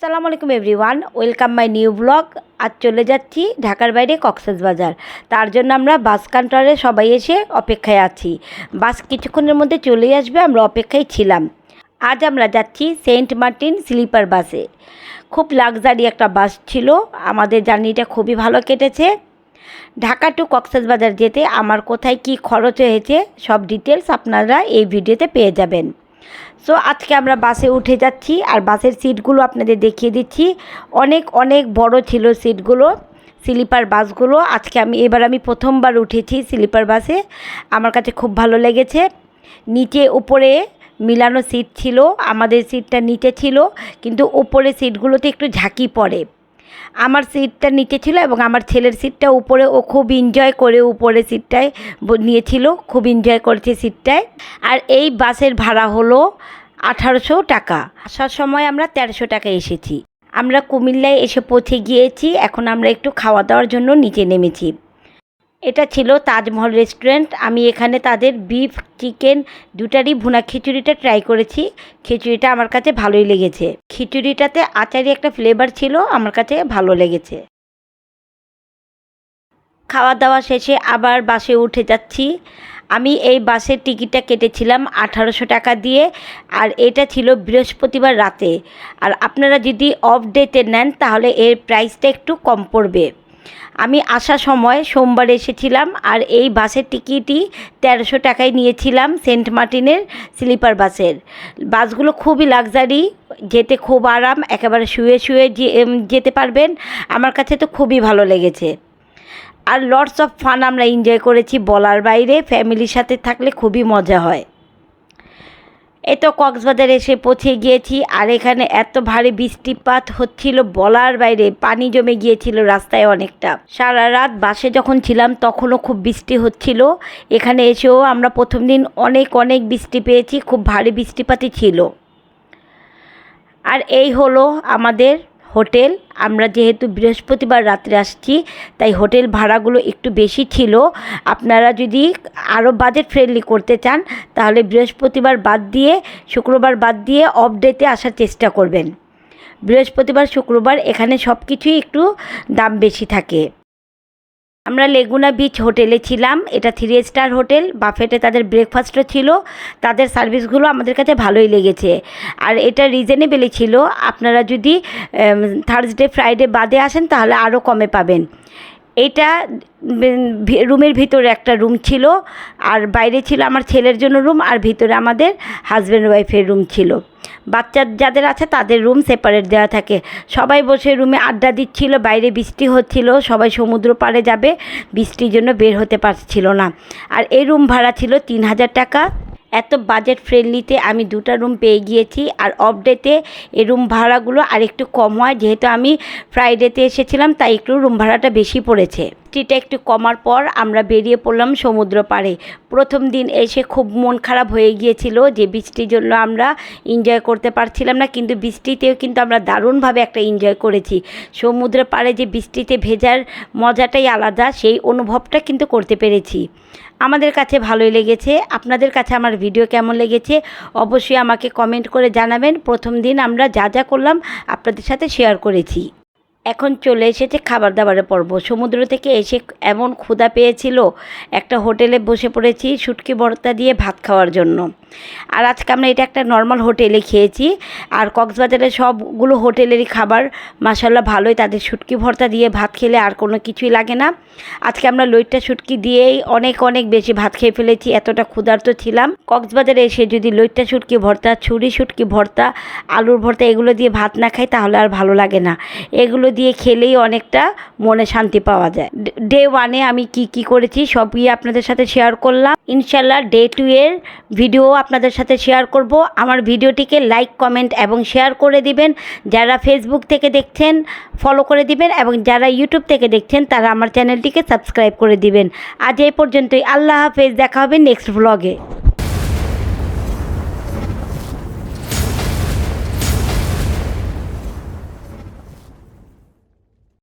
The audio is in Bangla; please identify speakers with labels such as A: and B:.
A: আসসালামু আলাইকুম everyone, welcome my new blog. আজ চলে যাচ্ছি ঢাকার বাইরে কক্সবাজার। তার জন্য আমরা বাস কাউন্টারে সবাই এসে অপেক্ষায় আছি। বাস কিছুক্ষণের মধ্যে চলে আসবে, আমরা অপেক্ষায় ছিলাম। আজ আমরা যাচ্ছি সেন্ট মার্টিন স্লিপার বাসে। খুব লাক্সারি একটা বাস ছিল। আমাদের জার্নিটা খুবই ভালো কেটেছে। ঢাকা টু কক্সবাজার যেতে আমার কোথায় কি খরচ হয়েছে সব ডিটেলস আপনারা এই ভিডিওতে পেয়ে যাবেন। সো আজকে আমরা বাসে উঠে যাচ্ছি, আর বাসের সিটগুলো আপনাদের দেখিয়ে দিচ্ছি। অনেক অনেক বড় ছিল সিটগুলো, স্লিপার বাসগুলো। এবার আমি প্রথমবার উঠেছি স্লিপার বাসে। আমার কাছে খুব ভালো লেগেছে। নিচে উপরে মিলানো সিট ছিল, আমাদের সিটটা নিচে ছিল, কিন্তু উপরে সিটগুলোতে একটু ঝাঁকি পড়ে। আমার সিটটা নিচে ছিল এবং আমার ছেলের সিটটা উপরে। ও খুব এনজয় করে উপরে সিটটায় নিয়েছিল, খুব এনজয় করেছে সিটটায়। আর এই বাসের ভাড়া হলো 1800 টাকা। আসার সময় আমরা 1300 টাকায় এসেছি। আমরা কুমিল্লায় এসে পৌঁছে গিয়েছি। এখন আমরা একটু খাওয়া দাওয়ার জন্য নিচে নেমেছি। এটা ছিল তাজমহল রেস্টুরেন্ট। আমি এখানে তাদের বিফ চিকেন দুটারই ভুনা খিচুড়িটা ট্রাই করেছি। খিচুড়িটা আমার কাছে ভালোই লেগেছে। খিচুড়িটাতে আচারি একটা ফ্লেভার ছিল, আমার কাছে ভালো লেগেছে। খাওয়া দাওয়া শেষে আবার বাসে উঠে যাচ্ছি। আমি এই বাসের টিকিটটা কেটেছিলাম 1800 টাকা দিয়ে, আর এটা ছিল বৃহস্পতিবার রাতে। আর আপনারা যদি অফ ডেতে নেন তাহলে এর প্রাইসটা একটু কম পড়বে। আমি আসার সময় সোমবার এসেছিলাম, আর এই বাসের টিকিটই 1300 টাকায় নিয়েছিলাম সেন্ট মার্টিনের স্লিপার বাসের। বাসগুলো খুবই লাক্সারি, যেতে খুব আরাম, একেবারে শুয়ে শুয়ে যেতে পারবেন। আমার কাছে তো খুবই ভালো লেগেছে। আর লটস অফ ফান আমরা এনজয় করেছি বলার বাইরে। ফ্যামিলির সাথে থাকলে খুবই মজা হয়। এই তো কক্সবাজার এসে পৌঁছে গিয়েছি। আর এখানে এত ভারী বৃষ্টিপাত হচ্ছিল বলার বাইরে, পানি জমে গিয়েছিল রাস্তায় অনেকটা। সারা রাত বাসে যখন ছিলাম তখনও খুব বৃষ্টি হচ্ছিল। এখানে এসেও আমরা প্রথম দিন অনেক অনেক বৃষ্টি পেয়েছি, খুব ভারী বৃষ্টিপাতই ছিল। আর এই হলো আমাদের হোটেল। আমরা যেহেতু বৃহস্পতিবার রাত্রে আসছি, তাই হোটেল ভাড়াগুলো একটু বেশি ছিল। আপনারা যদি আরও বাজেট ফ্রেন্ডলি করতে চান তাহলে বৃহস্পতিবার বাদ দিয়ে, শুক্রবার বাদ দিয়ে অফ ডেতে আসার চেষ্টা করবেন। বৃহস্পতিবার শুক্রবার এখানে সব কিছুই একটু দাম বেশি থাকে। আমরা লেগুনা বিচ হোটেলে ছিলাম। এটা 3 স্টার হোটেল। বাফেটে তাদের ব্রেকফাস্টও ছিল। তাদের সার্ভিসগুলো আমাদের কাছে ভালোই লেগেছে। আর এটা রিজনেবেলই ছিল। আপনারা যদি থার্সডে ফ্রাইডে বাদে আসেন তাহলে আরও কমে পাবেন। এটা রুমের ভিতরে একটা রুম ছিল, আর বাইরে ছিল আমার ছেলের জন্য রুম, আর ভিতরে আমাদের হাজব্যান্ড ওয়াইফের রুম ছিল। বাচ্চা যাদের আছে তাদের রুম সেপারেট দেওয়া থাকে। সবাই বসে রুমে আড্ডা দিচ্ছিল। বাইরে বৃষ্টি হচ্ছিল, সবাই সমুদ্র পাড়ে যাবে, বৃষ্টির জন্য বের হতে পারছিল না। আর এই রুম ভাড়া ছিল 3000 টাকা। এত বাজেট ফ্রেন্ডলিতে আমি 2টা রুম পেয়ে গিয়েছি। আর অফ ডেতে এই রুম ভাড়াগুলো আর একটু কম হয়, যেহেতু আমি ফ্রাইডেতে এসেছিলাম তাই একটু রুম ভাড়াটা বেশি পড়েছে। বৃষ্টিটা একটু কমার পর আমরা বেরিয়ে পড়লাম সমুদ্র পাড়ে। প্রথম দিন এসে খুব মন খারাপ হয়ে গিয়েছিল যে বৃষ্টির জন্য আমরা এনজয় করতে পারছিলাম না, কিন্তু বৃষ্টিতেও কিন্তু আমরা দারুণভাবে একটা এনজয় করেছি। সমুদ্র পাড়ে যে বৃষ্টিতে ভেজার মজাটাই আলাদা, সেই অনুভবটা কিন্তু করতে পেরেছি। আমাদের কাছে ভালোই লেগেছে। আপনাদের কাছে আমার ভিডিও কেমন লেগেছে অবশ্যই আমাকে কমেন্ট করে জানাবেন। প্রথম দিন আমরা যা যা করলাম আপনাদের সাথে শেয়ার করেছি। এখন চলে এসেছে খাবার দাবারের পর্ব। সমুদ্র থেকে এসে এমন ক্ষুধা পেয়েছিল, একটা হোটেলে বসে পড়েছি শুটকি ভর্তা দিয়ে ভাত খাওয়ার জন্য। আর আজকে আমরা এটা একটা নর্মাল হোটেলে খেয়েছি। আর কক্সবাজারের সবগুলো হোটেলেরই খাবার মাশাআল্লাহ ভালোই। তাদের শুটকি ভর্তা দিয়ে ভাত খেলে আর কোনো কিছুই লাগে না। আজকে আমরা লইট্টা শুটকি দিয়েই অনেক অনেক বেশি ভাত খেয়ে ফেলেছি, এতটা ক্ষুধার্ত ছিলাম। কক্সবাজারে এসে যদি লইট্টা শুটকি ভর্তা, ছুরি শুটকি ভর্তা, আলুর ভর্তা এগুলো দিয়ে ভাত না খাই তাহলে আর ভালো লাগে না। এগুলো দিয়ে খেলেই অনেকটা মনে শান্তি পাওয়া যায়। ডে 1-এ আমি কি করেছি সবই আপনাদের সাথে শেয়ার করলাম। ইনশাল্লাহ ডে 2 এর ভিডিও আপনাদের সাথে শেয়ার করব। আমার ভিডিওটিকে লাইক, কমেন্ট এবং শেয়ার করে দিবেন। যারা ফেসবুক থেকে দেখছেন ফলো করে দিবেন, এবং যারা ইউটিউব থেকে দেখছেন তারা আমার চ্যানেলটিকে সাবস্ক্রাইব করে দিবেন। আজ এই পর্যন্তই। আল্লাহ হাফেজ। দেখা হবে নেক্সট ব্লগে।